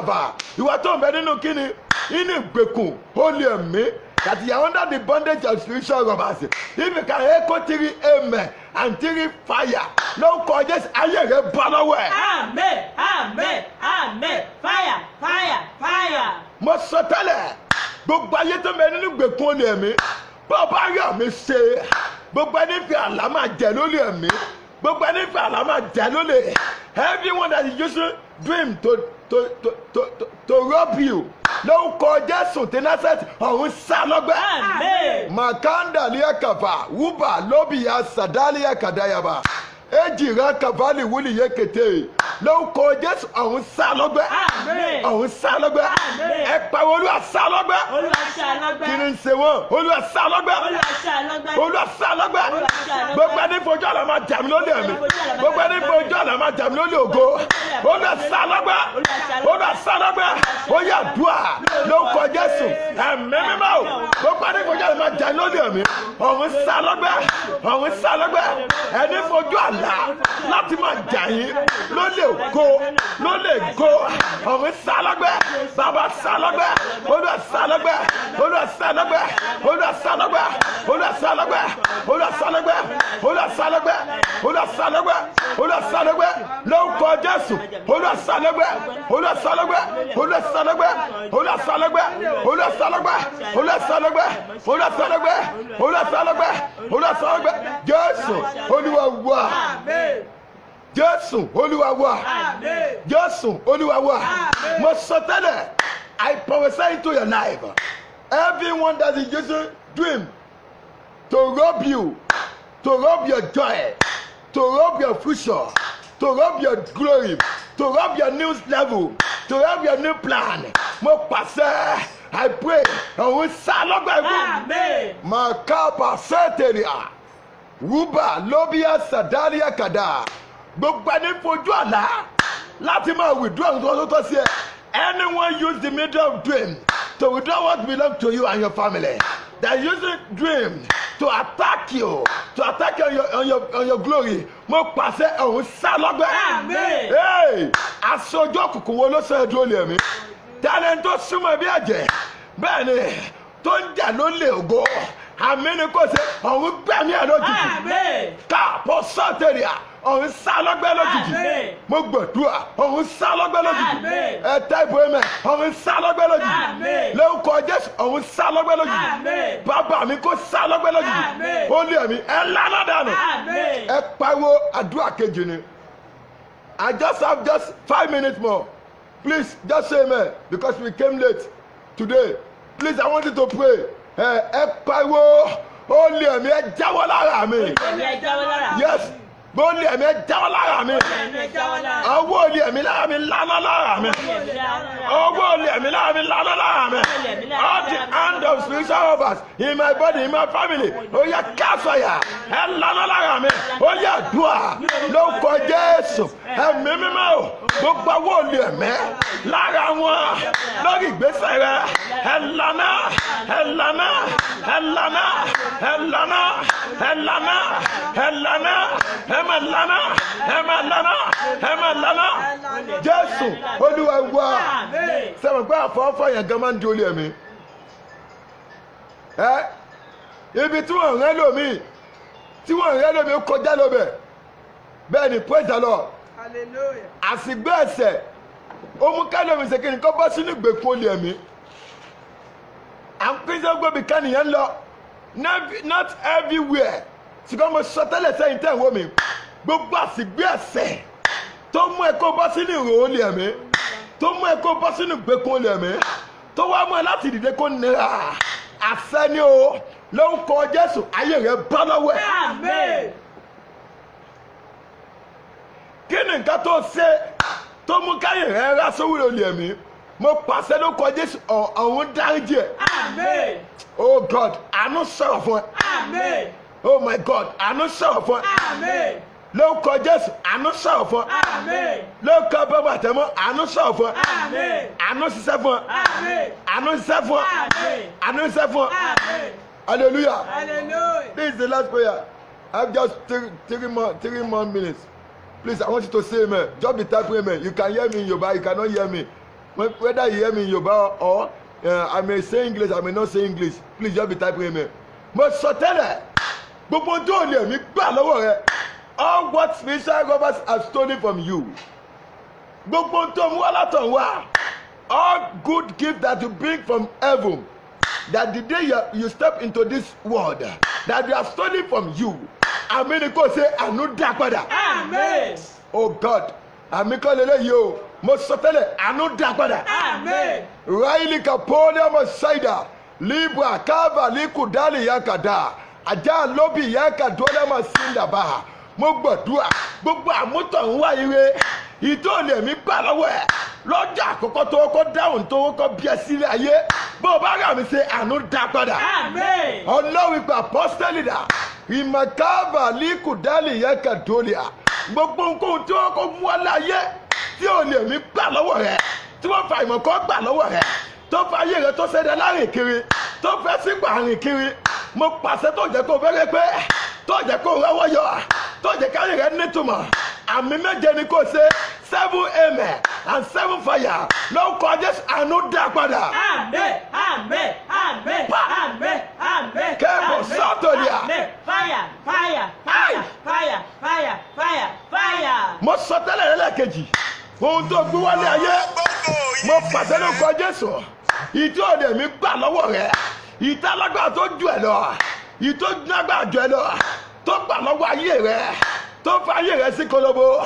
ìwà tó ń bẹ nínú kíni inú ìgbèkùn olè ẹ̀mí that you are under the bondage of spiritual robbers. If you can echo 3 amen and 3 fire, no causes ayé rẹ̀ bọ́ lọ́wọ́ ẹ̀. Amen, amen, amen, fire, fire, fire. Mo sọ tẹ́lẹ̀ gbogbo ayé tó bẹ nínú ìgbèkùn olè ẹ̀mí bó bá rí àmì ṣe gbogbo ẹni fi àlá máa jẹ lólè ẹ̀mí gbogbo ẹni fi àlá máa jẹ lólè everyone that is using dream to rob you lórúkọ Jésù tí Násárẹ́tì ọ̀hún sá lọ́gbẹ́. Makanda liakafa wuba lóbìyà sàdáliya kàdáyàbá ejìrá kàfálì wúlì yé kété lórúkọ Jésù ọ̀hún sá lọ́gbẹ́. ọ̀hún sá lọ́gbẹ́. ẹ pariwo Olúwa sá lọ́gbẹ́. kí ni ń ṣe wọ́n Olúwa sá lọ́gbẹ́. Olúwa sá lọ́gbẹ́. gbogbo ẹni fojú àlá máa jà mí lólè ẹ̀mí gbogbo ẹni fojú àlá máa jà mí lólè ògo Olúwa sá lọ́gbẹ́. Olúwa sá lọ́gbẹ́. ó yá dùà lórúkọ Jésù ẹ̀mí mímọ́ o gbogbo ẹni fojú àlá máa jà mí lólè ẹ̀mí ọ̀hún sá lọ́gbẹ́. ọ̀hún sá lọ́gbẹ́. ẹni fojú àlá láti máa jà yín lólè ògo lólè ògo ọ̀hún sá lọ́gbẹ́. bàbá sá lọ́gbẹ́. Olúwa sá lọ́gbẹ́. Olúwa sá lọ́gbẹ́. Olúwa sá lọ́gbẹ́. Olúwa sá lọ́gbẹ́. Olúwa sá lọ́gbẹ́. Olúwa sá lọ́gbẹ́. Olúwa sá lọ́gbẹ́. Olúwa sá lọ́gbẹ́. lórúkọ Jésù Olúwa sá lọ́gbẹ́. Olúwa sá lọ́gbẹ́. Olúwa sá lọ́gbẹ́. Olúwa sá lọ́gbẹ́. Olúwa sá lọ́gbẹ́. Olúwa sá lọ́gbẹ́. Olúwa sá lọ́gbẹ́. Olúwa sá lọ́gbẹ́. Olúwa sá lọ́gbẹ́. Jésù Olúwa wá. Jésù Olúwa wá. Jésù Olúwa wá. Mo sọ tẹ́lẹ̀ I prophesy into your life. Everyone that is using dream to rob you, to rob your joy, to rob your future, to rob your glory, to rob your new level, to rob your new plan. Mo pàṣẹ, I pray, ọ̀hún sá lọ́gbà ẹ̀kú. Màkàpà sẹ́tẹ̀rìà, wúbà lóbíà sàdáríà kàdá. Gbogbo ẹni fojú àlá láti máa withdraw nǹkan tó tọ́ sí ẹ. Anyone use the middle of dream to withdraw what belongs to you and your family. They using dream to attack you, on your glory. Mo pàṣẹ ọ̀hún sá lọ́gbẹ́. Hey, aṣojú òkùnkùn wo ló sọ ẹ̀dùn olè mi? Talent tó súnmọ́ bí ẹ̀jẹ̀ bẹ́ẹ̀ ni tó ń jà ló lè ògo. Àmì ni kò ṣe ọ̀hún gbẹ̀mí ẹ̀ lójijì. Káàpọ̀ sọ́tẹ̀rìà ọ̀hún sá lọ́gbẹ́ lójijì. Mo gbàdúrà ọ̀hún sá lọ́gbẹ́ lójijì. Ẹ tẹ́ ìbò ẹ̀mẹ̀ ọ̀hún sá lọ́gbẹ́ lójijì. Lórúkọ Jésù ọ̀hún sá lọ́gbẹ́ lójijì. Bàbá mi kò sá lọ́gbẹ́ lójijì. Ó lé ẹ̀mí ẹ lánà dànù. Ẹ pariwo àdúrà kejì ni. I just have 5 minutes more. Please just say amen because we came late today. Please I want you to pray. Ẹ pariwo ó lé ẹ̀mí ẹ jáwọ́ lára mi. Yes. gbólé ẹ̀mí jáwọ́ lára mi ọwọ́ olè ẹ̀mí lára mi lánà lára mi ọwọ́ olè ẹ̀mí lára mi lánà lára mi all the hand of spiritual robbers in my body in my family ó yá káfíà ẹ lánà lára mi ó yá dùà lórúkọ Jésù ẹ̀mí mímọ́ o gbogbo ọwọ́ olè ẹ̀mí lára wọn lórí ìgbésẹ̀ rẹ ẹ lánà ẹ lánà ẹ lánà ẹ lánà ẹ lánà ẹ lánà ẹ má lánà ẹ má lánà ẹ má lánà Jésù Olúwa wa sẹ́wọ̀n pé àfọwọ́fọ́ yẹn gan máa ń di olè ẹ̀mí ibi tí wọ́n rẹ́ lómi kọjá lóbẹ̀ bẹ́ẹ̀ ni praise the Lord àsìgbé ẹ̀sẹ̀ ó mú kálómi ṣe kí ni kó bọ́ sínú ìgbèkùn olè ẹ̀mí à ń pín sẹ́gbẹ́ bí ká nìyẹn lọ not everywhere ṣùgbọ́n mo sọ tẹ́lẹ̀ sẹ́yìn tẹ́ ìwọ́ mi gbogbo àsìgbé ẹ̀sẹ̀ tó mú ẹ kó bọ́ sínú ìrò olè ẹ̀mí tó mú ẹ kó bọ́ sínú ìgbèkùn olè ẹ̀mí tó wá mú ẹ láti dìde kó nira àṣẹ ni o lórúkọ Jésù ayé rẹ bá lọ́wọ́ ẹ̀. Àmín. kí ni nǹkan tó ṣe tó mú káyé rẹ rá sówó olè ẹ̀mí mo pàṣẹ lórúkọ Jésù ọ̀hún dáríjì ẹ̀. Àmín. Oh God àánú sọ̀rọ̀ fún ẹ. Àmín. Oh my God àánú sọ̀rọ̀ fún ẹ. Àmín. lórúkọ Jésù àánú sọ̀rọ̀ fún ẹ. Àmín. lórúkọ bàbá àtẹmọ́ àánú sọ̀rọ̀ fún ẹ. Àmín. àánú ṣiṣẹ́ fún ẹ. Àmín. àánú ṣiṣẹ́ fún ẹ. Àmín. àánú ṣiṣẹ́ fún ẹ. Àmín. Hallelujah. Hallelujah. This is the last prayer. I have just three more minutes. Please, I want you to say amen. Just be typing amen. You can hear me in Yoruba, you cannot hear me. Whether you hear me in Yoruba or I may say English, I may not say English. Please just be typing amen. Mo sọ tẹ́lẹ̀, gbogbo tó lè mí gbà lọ́wọ́ rẹ. All what spiritual robbers have stolen from you. Gbogbo tó mú wá látọ̀ wá. All good gifts that you bring from heaven. That the day you step into this world, that they are stolen from you. Àmín ni kò ṣe àánú dá padà. Àmín. Oh God, àmín kọ́ lélẹ́yìí o. Mo sọ tẹ́lẹ̀ àánú dá padà. Àmín. Raili Kapolia Masaida, Libra Kava Likudali Yakada, Ajá Lóbi Yakadola Masinda Baha. Mo gbàdúrà gbogbo àmútọ̀ ń wá ire. Ìtòlè mi gbà lọ́wọ́ ẹ̀. Lọ́jà àkọ́kọ́ tó kọ́ dáhùn tó kọ́ bí ẹ sílẹ̀ ayé. Bó o bá rà mí ṣe àánú dá padà. Àmín. Ọlọ́run ìgbà apọ́sítẹ́lì dà. Ìmọ̀káàbà Likudali Yakadolia. Gbogbo nǹkan tí wọ́n kọ́ mú ọ láyé tí ò lè mí gbà lọ́wọ́ rẹ̀. Tí wọ́n fa ìmọ̀ kan gbà lọ́wọ́ rẹ̀. Tó fa ayé rẹ̀ tó ṣẹ̀dá láàrin kiri. Tó fẹ́ sígbà àrìn kiri. Mo pàṣẹ tó jẹ́ kó fẹ́rẹ́ pé. Tó jẹ́ kó rẹ́wọ́ yọ. Tó jẹ́ káyé rẹ̀ nítumọ̀. Àmì méje ni kò ṣe 7 amen and 7 fire. Lórúkọ Jésù àánú dá padà. Àmín. Àmín. Àmín. Àmín. Àmín. Kẹ́bọ̀ sọ́tòlíà. Àmín. Fire. Fire. Fire. Fire. Fire. Fire. Fire. Mo sọ tẹ́lẹ̀ lẹ́lẹ́kejì. Ohun tó gbé wálé ayé. Mo pàṣẹ lórúkọ Jésù. Ìtí òde mi gbà lọ́wọ́ rẹ̀. Ìta lágbára tó ju ẹ̀ lọ. Ìtó lágbára ju ẹ lọ. Tó gbà lọ́wọ́ ayé rẹ̀. Tó fa ayé rẹ̀ sí kolobo.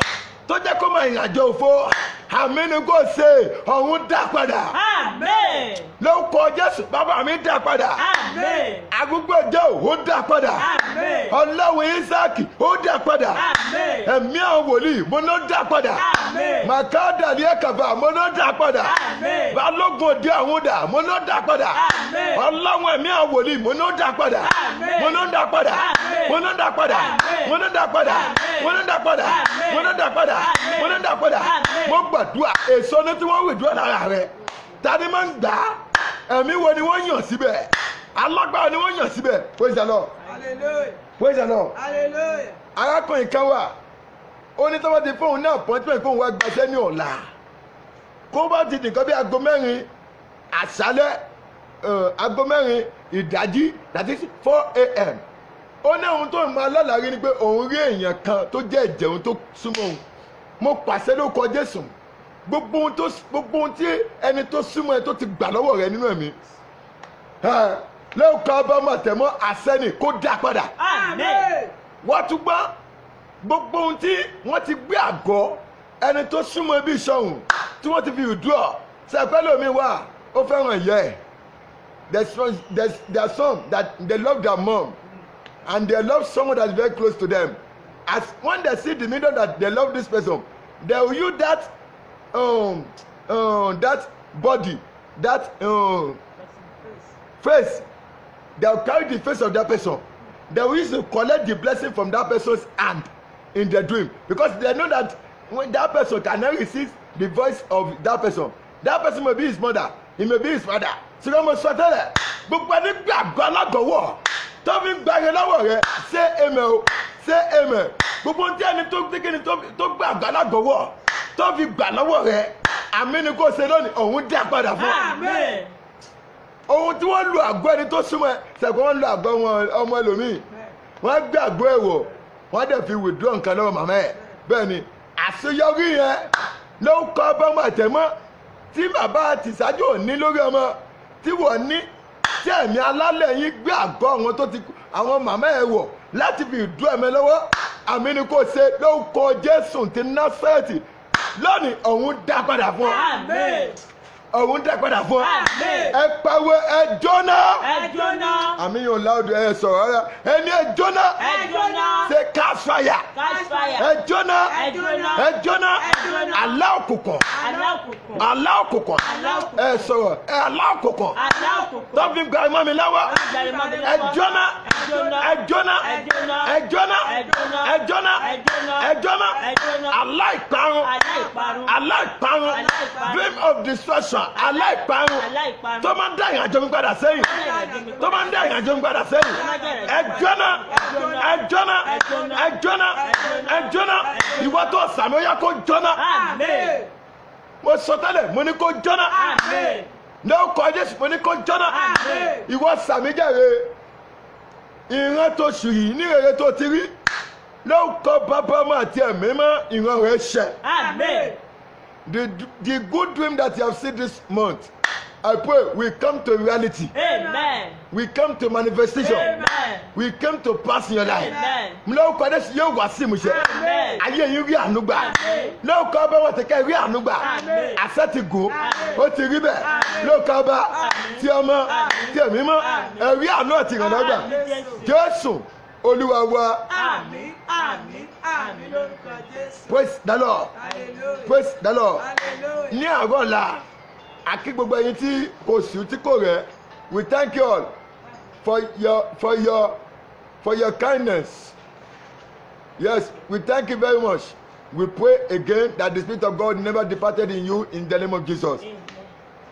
Tó jẹ́ kó máa ìrìnàjò òfo. Àmín ni kò ṣe ọ̀hún dá padà. Àmín. Lórúkọ Jésù bàbá mi dá padà. Àmín. Arúgbó ọjọ́ ó dá padà. Àmín. Ọlọ́run Ísáàkì ó dá padà. Àmín. Ẹ̀mí àwọn wòlíì mo ló dá padà. Àmín. Màkàdà ní ẹ̀kàfà mo ló dá padà. Àmín. Balógun òde àwọn dà mo ló dá padà. Àmín. Ọlọ́run ẹ̀mí àwọn wòlíì mo ló dá padà. Àmín. Mo ló dá padà. Àmín. Mo ló dá padà. Àmín. Mo ló dá padà. Àmín. Mo ló dá padà. Àmín. Mo ló dá padà. Àmín. Mo ló dá padà. Àmín. Mo gbàdúrà èso ní tí wọ́n wìdúrà lára rẹ̀. Tani máa ń gbà á? Ẹ̀mí wo ni wọ́n yàn síbẹ̀? Alágbára ni wọ́n yàn síbẹ̀. Praise the Lord. Hallelujah. Praise the Lord. Hallelujah. Arákùnrin kan wà ó ní tọ́wọ́ ti fóun ní appointment fóun wá gbaṣẹ́ ní ọ̀la kó bá ti nìkan bí aago mẹ́rin àṣálẹ́ aago mẹ́rin ìdájí that is 4 a.m. ó ní ohun tó ń máa lálàrí ni pé òun rí èèyàn kan tó jẹ́ ẹ̀jẹ̀ òun tó súnmọ́ òun mo pàṣẹ lórúkọ Jésù gbogbo ohun tí ẹni tó súnmọ́ ẹ tó ti gbà lọ́wọ́ rẹ nínú ẹ̀mí lórúkọ abámọ̀ tẹ̀mọ́ àṣẹ́ni kó dá padà. Àmín. Wọ́n tún gbọ́ gbogbo ohun tí wọ́n ti gbé àgọ́ ẹni tó súnmọ́ ibi ìṣọ̀hún tí wọ́n ti fi withdraw ṣàpẹ́lẹ̀ mi wà ó fẹ́ràn ìyá ẹ̀ there are some that they love their mom and they love someone that is very close to them as when they see the media that they love this person, they will use that that body, that face. They will carry the face of that person. They will use to collect the blessing from that person's hand in their dream, because they know that when that person cannot receive the voice of that person may be his mother, he may be his father. So wọ́n mọ̀ sọ tẹ́lẹ̀ gbogbo ẹni gbàgbọ́ alágọ̀wọ́ tó fi ń gbàgbé lọ́wọ́ rẹ̀ ṣé èmẹ̀ o ṣé èmẹ̀ gbogbo tí ẹni tó gbẹ́kẹ́ni tó gbàgbọ́ alágọ̀wọ́ tó fi gbà lọ́wọ́ rẹ̀ àmì ni kò ṣe lónìí òun dá padà fún Amen. ohun tí wọ́n lu àgọ́ ẹni tó súnmọ́ ẹ ṣẹ̀kọ́ wọ́n lu àgọ́ wọn ọmọ ẹlòmíì wọ́n gbé àgọ́ ẹ̀ wọ̀ wọ́n dẹ̀ fi withdraw nǹkan lọ́wọ́ màmá ẹ̀ bẹ́ẹ̀ ni àṣeyọrí yẹn ló ń kọ́ bọ́mọ àtẹ̀mọ́ tí bàbá àti ìṣáájú ò ní lórí ọmọ tí wọ́n ní tí ẹ̀mí alálẹ̀ yín gbé àgọ́ àwọn tó ti àwọn màmá ẹ̀ wọ̀ láti fi ìdú ẹ̀mẹ́ lọ́wọ́ àmì ni kò ṣe ló ń kọ Jésù ti Násárẹ́tì lónìí òun dá padà fún ọ. Amen. òun dá padà fún ọ. Amen. ẹ pàwọ́ ẹ jóná. Ẹ jóná. àmì yóò láwùjọ ẹ sọ̀rọ̀ rárá ẹni ẹ jóná. Ẹ jóná. ṣe káfáyà. Catch fire. ẹ jóná. Ẹ jóná. ẹ jóná. Ẹ jóná. àlá òkùnkùn. Àlá òkùnkùn. àlá òkùnkùn. Àlá òkùnkùn. ẹ sọ̀rọ̀ ẹ àlá òkùnkùn. Àlá òkùnkùn. tó fi gba ẹmọ mi lọ́wọ́. ẹ jóná. Ẹ jóná. ẹ jóná. Ẹ jóná. ẹ jóná. Ẹ jóná. ẹ jóná. Ẹ jóná. ẹ jóná. Ẹ jóná. àlá ìparun. Àlá ìparun. àlá ìparun. Àlá ìparun. dream of destruction. àlá ìparun. Àlá ìparun. tó máa ń dá ìrìnàjò mi padà sẹ́yìn. tó máa ń dá ìrìnàjò mi padà sẹ́yìn. ẹ jóná. ẹ jóná. ẹ jóná. ẹ jóná. ìwọ tó sàmì ó yá kó jóná. Amen. mo sọ tẹ́lẹ̀ mo ní kó jóná. Amen. ní ọkọ̀ Jésù mo ní kó jóná. Amen. ìwọ sàmì jẹ́rẹ̀ ìran tó sùn yìí ní rere tó ti rí lórúkọ bàbá ọmọ àti ẹ̀mí mọ́ ìran rẹ̀ ṣẹ. Amen. The good dream that you have seen this month, I pray we come to reality. Amen. We come to manifestation. Amen. We come to pass in your life. Amen. lórúkọ Jésù yóò wá sí ìmúṣẹ. Amen. ayé yín rí àánú gbà. Amen. lórúkọ ọba wọn tẹ̀kẹ́ rí àánú gbà. Amen. àṣẹ ti gùn. Amen. ó ti rí bẹ́ẹ̀. Amen. lórúkọ ọba Amen. tí ọmọ Amen. tí ẹ̀mí mọ́ Amen. ẹ̀rí àánú àti ìrànlọ́gbà. Amen. Jésù Olúwa wa. Àmín. Àmín. Àmín lórúkọ Jésù. Praise the Lord. Hallelujah. Praise the Lord. Hallelujah. ní àárọ̀ ọ̀la àkí gbogbo ẹyin tí kò sí tí kò rẹ̀ we thank you all for your kindness. Yes, we thank you very much. We pray again that the Spirit of God never departed in you in the name of Jesus.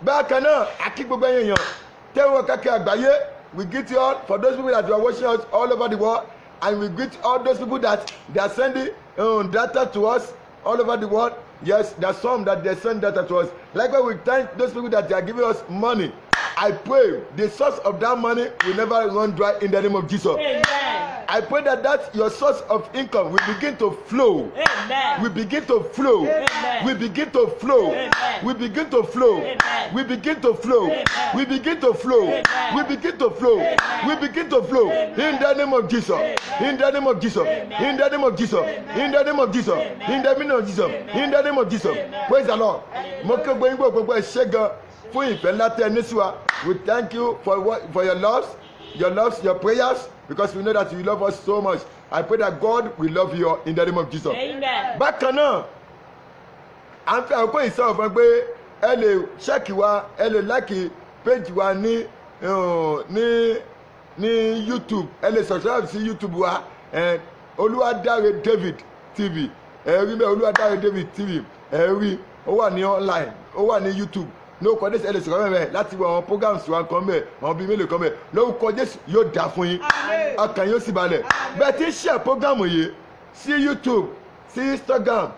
Bákan náà àkí gbogbo ẹyin yàn tẹ́wọ́ kákẹ́ àgbáyé we greet you all for those people that are watching us all over the world, and we greet all those people that they are sending data to us all over the world. Yes, there are some that they send data to us. Likewise, we thank those people that are giving us money. I pray the source of that money will never run dry in the name of Jesus. Amen. I pray that your source of income will begin to flow. Amen. We begin to flow. Amen. We begin to flow. Amen. We begin to flow. Amen. We begin to flow. Amen. We begin to flow. Amen. We begin to flow. Amen. We begin to flow. Amen. In the name of Jesus. Amen. In the name of Jesus. Amen. In the name of Jesus. Amen. In the name of Jesus. Amen. In the name of Jesus. Amen. In the name of Jesus. Amen. Praise the Lord. Hallelujah. Mo kẹ́ gbogbo gbogbo ẹ ṣé gan fún ìfẹ́ ńlá tẹ́ ẹ ní sí wa. We thank you for your loves, your prayers, because we know that you love us so much. I pray that God will love you in the name of Jesus. Amen. Bákan náà à ń fẹ́ àkókò ìsọ̀rọ̀ fún ẹ pé ẹ lè ṣẹ́ẹ̀kì wa ẹ lè láìkì péjì wa ní YouTube, ẹ lè subscribe sí YouTube wa Olúwadáre David TV ẹ rí bẹ́ẹ̀ Olúwadáre David TV ẹ rí ó wà ní online ó wà ní YouTube lórúkọ Jésù ẹ lè sọ̀rọ̀ mẹ́rin láti wọ àwọn programs wa kan bẹ́ẹ̀ àwọn bíi mélòó kan bẹ́ẹ̀ lórúkọ Jésù yóò dá fún yín ọkàn yóò sì balẹ̀ bẹ́ẹ̀ tí ń ṣe program yìí sí YouTube sí Instagram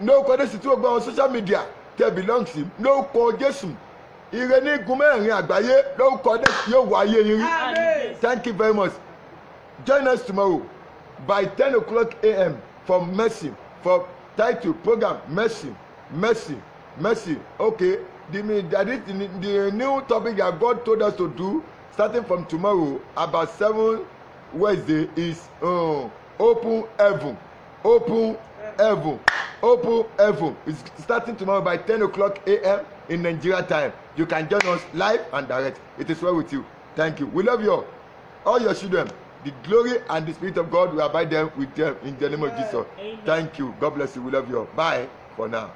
lórúkọ Jésù tí ó gba àwọn social media tẹ́ belong sí lórúkọ Jésù ire ní igun mẹ́rin àgbáyé lórúkọ Jésù yóò wáyé yín rí. Thank you very much. Join us tomorrow by 10 o'clock a.m. for Mercy, for title program Mercy. Okay. The new topic that God told us to do starting from tomorrow about 7 Wednesday is open heaven. It's starting tomorrow by 10 o'clock a.m. in Nigeria time. You can join us live and direct. It is well with you. Thank you. We love you all your children. The glory and the Spirit of God will abide them with them in the name of Jesus. Amen. Thank you. God bless you. We love you all. Bye for now.